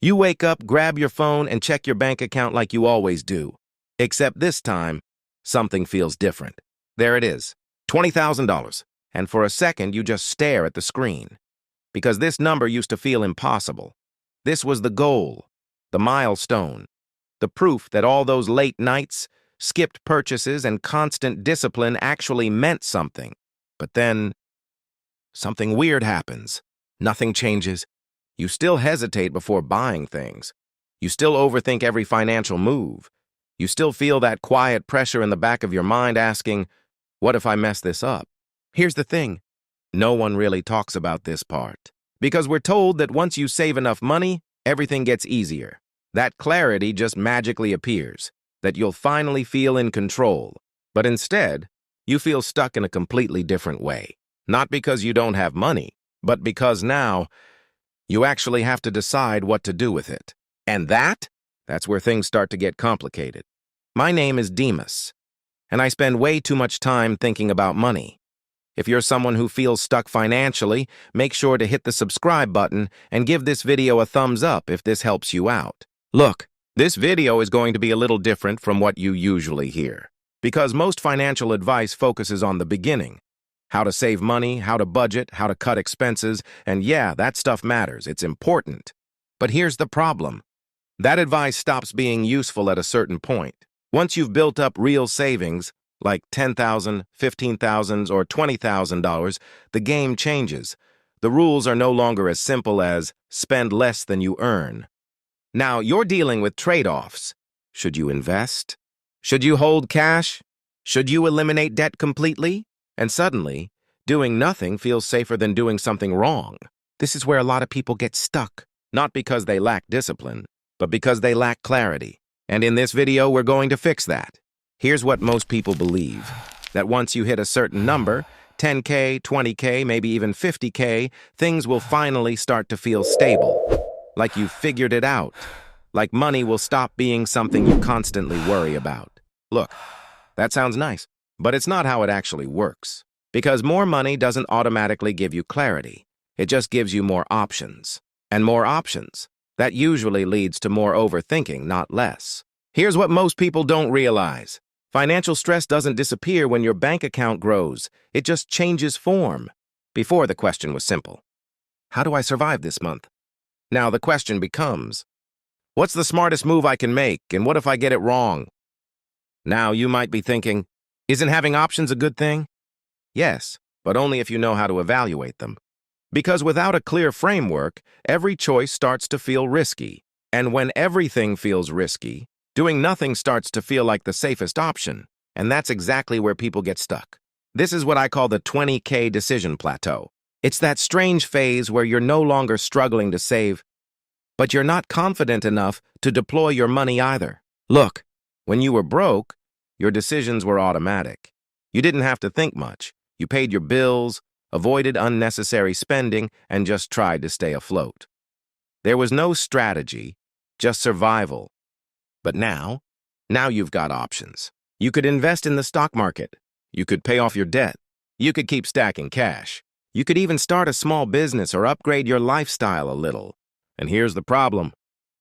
You wake up, grab your phone, and check your bank account like you always do. Except this time, something feels different. There it is, $20,000. And for a second, you just stare at the screen. Because this number used to feel impossible. This was the goal, the milestone, the proof that all those late nights, skipped purchases, and constant discipline actually meant something. But then, something weird happens. Nothing changes. You still hesitate before buying things. You still overthink every financial move. You still feel that quiet pressure in the back of your mind asking, what if I mess this up? Here's the thing. No one really talks about this part. Because we're told that once you save enough money, everything gets easier. That clarity just magically appears. That you'll finally feel in control. But instead, you feel stuck in a completely different way. Not because you don't have money, but because now you actually have to decide what to do with it. And that's where things start to get complicated. My name is Demas, and I spend way too much time thinking about money. If you're someone who feels stuck financially, make sure to hit the subscribe button and give this video a thumbs up if this helps you out. Look, this video is going to be a little different from what you usually hear, because most financial advice focuses on the beginning. How to save money, how to budget, how to cut expenses, and yeah, that stuff matters, it's important. But here's the problem. That advice stops being useful at a certain point. Once you've built up real savings, like $10,000, $15,000, or $20,000, the game changes. The rules are no longer as simple as spend less than you earn. Now, you're dealing with trade-offs. Should you invest? Should you hold cash? Should you eliminate debt completely? And suddenly, doing nothing feels safer than doing something wrong. This is where a lot of people get stuck, not because they lack discipline, but because they lack clarity. And in this video, we're going to fix that. Here's what most people believe, that once you hit a certain number, 10K, 20K, maybe even 50K, things will finally start to feel stable. Like you've figured it out. Like money will stop being something you constantly worry about. Look, that sounds nice. But it's not how it actually works. Because more money doesn't automatically give you clarity. It just gives you more options. And more options. That usually leads to more overthinking, not less. Here's what most people don't realize. Financial stress doesn't disappear when your bank account grows. It just changes form. Before, the question was simple. How do I survive this month? Now the question becomes, what's the smartest move I can make, and what if I get it wrong? Now you might be thinking, isn't having options a good thing? Yes, but only if you know how to evaluate them. Because without a clear framework, every choice starts to feel risky. And when everything feels risky, doing nothing starts to feel like the safest option. And that's exactly where people get stuck. This is what I call the 20K decision plateau. It's that strange phase where you're no longer struggling to save, but you're not confident enough to deploy your money either. Look, when you were broke, your decisions were automatic. You didn't have to think much. You paid your bills, avoided unnecessary spending, and just tried to stay afloat. There was no strategy, just survival. But now you've got options. You could invest in the stock market. You could pay off your debt. You could keep stacking cash. You could even start a small business or upgrade your lifestyle a little. And here's the problem.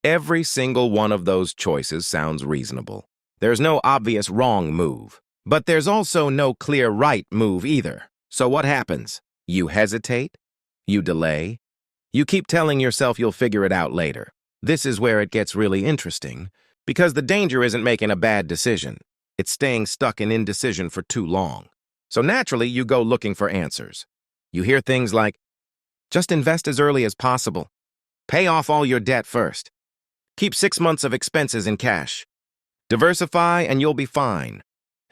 Every single one of those choices sounds reasonable. There's no obvious wrong move, but there's also no clear right move either. So what happens? You hesitate, you delay, you keep telling yourself you'll figure it out later. This is where it gets really interesting, because the danger isn't making a bad decision. It's staying stuck in indecision for too long. So naturally, you go looking for answers. You hear things like, just invest as early as possible. Pay off all your debt first. Keep 6 months of expenses in cash. Diversify and you'll be fine.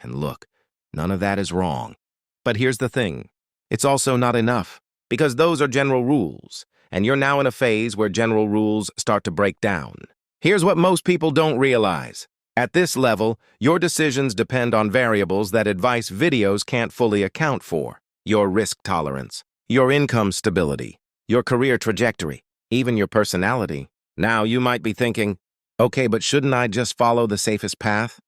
And look, none of that is wrong. But here's the thing. It's also not enough, because those are general rules, and you're now in a phase where general rules start to break down. Here's what most people don't realize. At this level, your decisions depend on variables that advice videos can't fully account for. Your risk tolerance, your income stability, your career trajectory, even your personality. Now you might be thinking, okay, but shouldn't I just follow the safest path?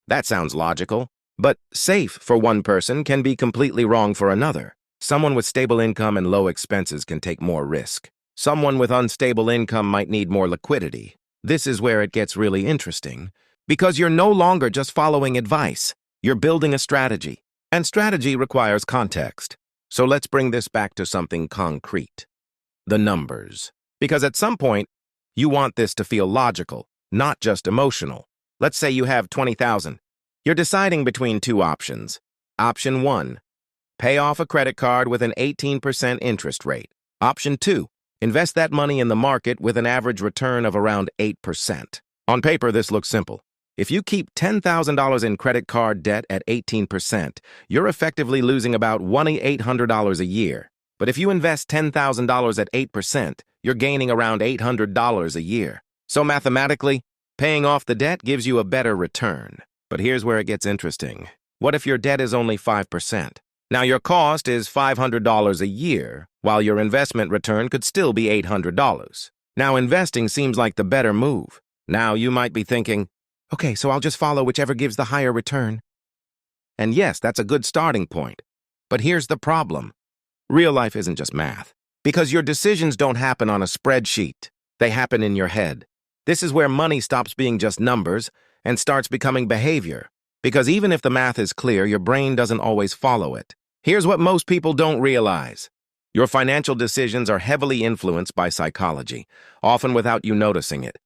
That sounds logical. But safe for one person can be completely wrong for another. Someone with stable income and low expenses can take more risk. Someone with unstable income might need more liquidity. This is where it gets really interesting, because you're no longer just following advice. You're building a strategy, and strategy requires context. So let's bring this back to something concrete. The numbers. Because at some point, you want this to feel logical, not just emotional. Let's say you have 20,000. You're deciding between two options. Option 1, pay off a credit card with an 18% interest rate. Option 2, invest that money in the market with an average return of around 8%. On paper, this looks simple. If you keep $10,000 in credit card debt at 18%, you're effectively losing about $1,800 a year. But if you invest $10,000 at 8%, you're gaining around $800 a year. So mathematically, paying off the debt gives you a better return. But here's where it gets interesting. What if your debt is only 5%? Now your cost is $500 a year, while your investment return could still be $800. Now investing seems like the better move. Now you might be thinking, okay, so I'll just follow whichever gives the higher return. And yes, that's a good starting point. But here's the problem. Real life isn't just math. Because your decisions don't happen on a spreadsheet. They happen in your head. This is where money stops being just numbers and starts becoming behavior. Because even if the math is clear, your brain doesn't always follow it. Here's what most people don't realize. Your financial decisions are heavily influenced by psychology, often without you noticing it.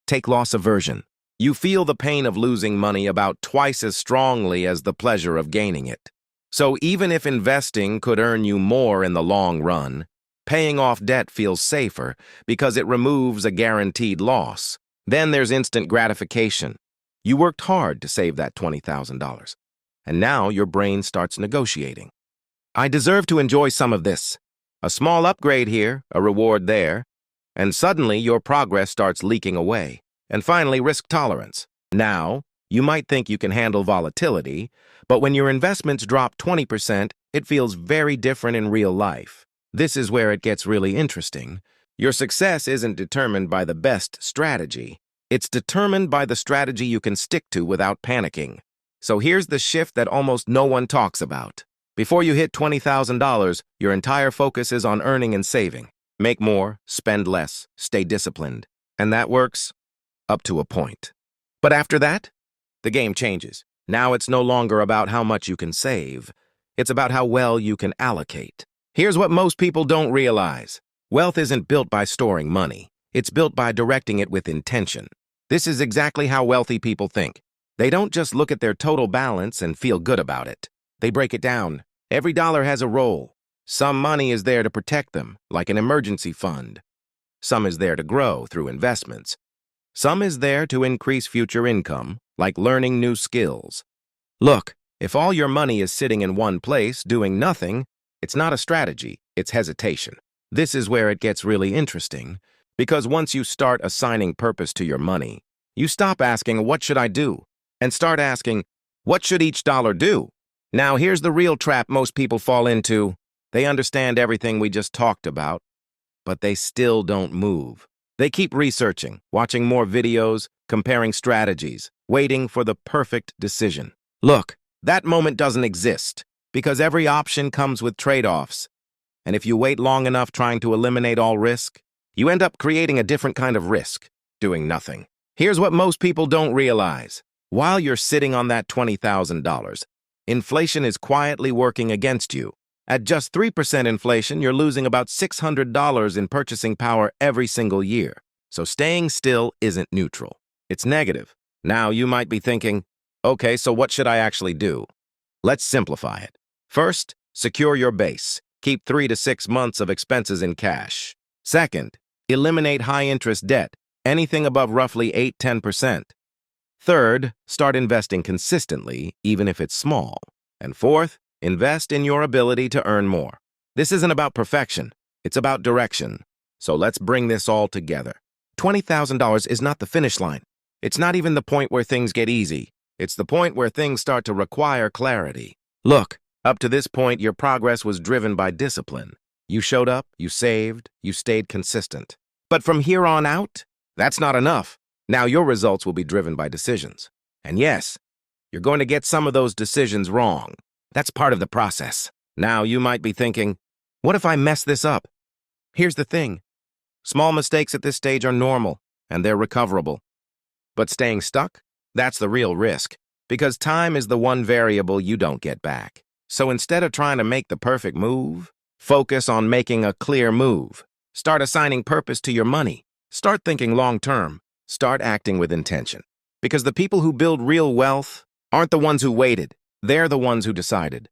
Take loss aversion. You feel the pain of losing money about twice as strongly as the pleasure of gaining it. So even if investing could earn you more in the long run, paying off debt feels safer because it removes a guaranteed loss. Then there's instant gratification. You worked hard to save that $20,000, and now your brain starts negotiating. I deserve to enjoy some of this. A small upgrade here, a reward there, and suddenly your progress starts leaking away. And finally, risk tolerance. Now, you might think you can handle volatility, but when your investments drop 20%, it feels very different in real life. This is where it gets really interesting. Your success isn't determined by the best strategy. It's determined by the strategy you can stick to without panicking. So here's the shift that almost no one talks about. Before you hit $20,000, your entire focus is on earning and saving. Make more, spend less, stay disciplined. And that works up to a point. But after that, the game changes. Now it's no longer about how much you can save. It's about how well you can allocate. Here's what most people don't realize. Wealth isn't built by storing money. It's built by directing it with intention. This is exactly how wealthy people think. They don't just look at their total balance and feel good about it. They break it down. Every dollar has a role. Some money is there to protect them, like an emergency fund. Some is there to grow through investments. Some is there to increase future income, like learning new skills. Look, if all your money is sitting in one place, doing nothing, it's not a strategy, it's hesitation. This is where it gets really interesting, because once you start assigning purpose to your money, you stop asking, what should I do? And start asking, what should each dollar do? Now, here's the real trap most people fall into. They understand everything we just talked about, but they still don't move. They keep researching, watching more videos, comparing strategies, waiting for the perfect decision. Look, that moment doesn't exist, because every option comes with trade-offs. And if you wait long enough trying to eliminate all risk, you end up creating a different kind of risk, doing nothing. Here's what most people don't realize. While you're sitting on that $20,000, inflation is quietly working against you. At just 3% inflation, you're losing about $600 in purchasing power every single year. So staying still isn't neutral. It's negative. Now you might be thinking, okay, so what should I actually do? Let's simplify it. First, secure your base. Keep 3 to 6 months of expenses in cash. Second, eliminate high-interest debt, anything above roughly 8–10%. Third, start investing consistently, even if it's small. And fourth, invest in your ability to earn more. This isn't about perfection, it's about direction. So let's bring this all together. $20,000 is not the finish line. It's not even the point where things get easy. It's the point where things start to require clarity. Look, up to this point, your progress was driven by discipline. You showed up, you saved, you stayed consistent. But from here on out, that's not enough. Now your results will be driven by decisions. And yes, you're going to get some of those decisions wrong. That's part of the process. Now you might be thinking, what if I mess this up? Here's the thing. Small mistakes at this stage are normal, and they're recoverable. But staying stuck? That's the real risk, because time is the one variable you don't get back. So instead of trying to make the perfect move, focus on making a clear move. Start assigning purpose to your money. Start thinking long-term. Start acting with intention. Because the people who build real wealth aren't the ones who waited. They're the ones who decided.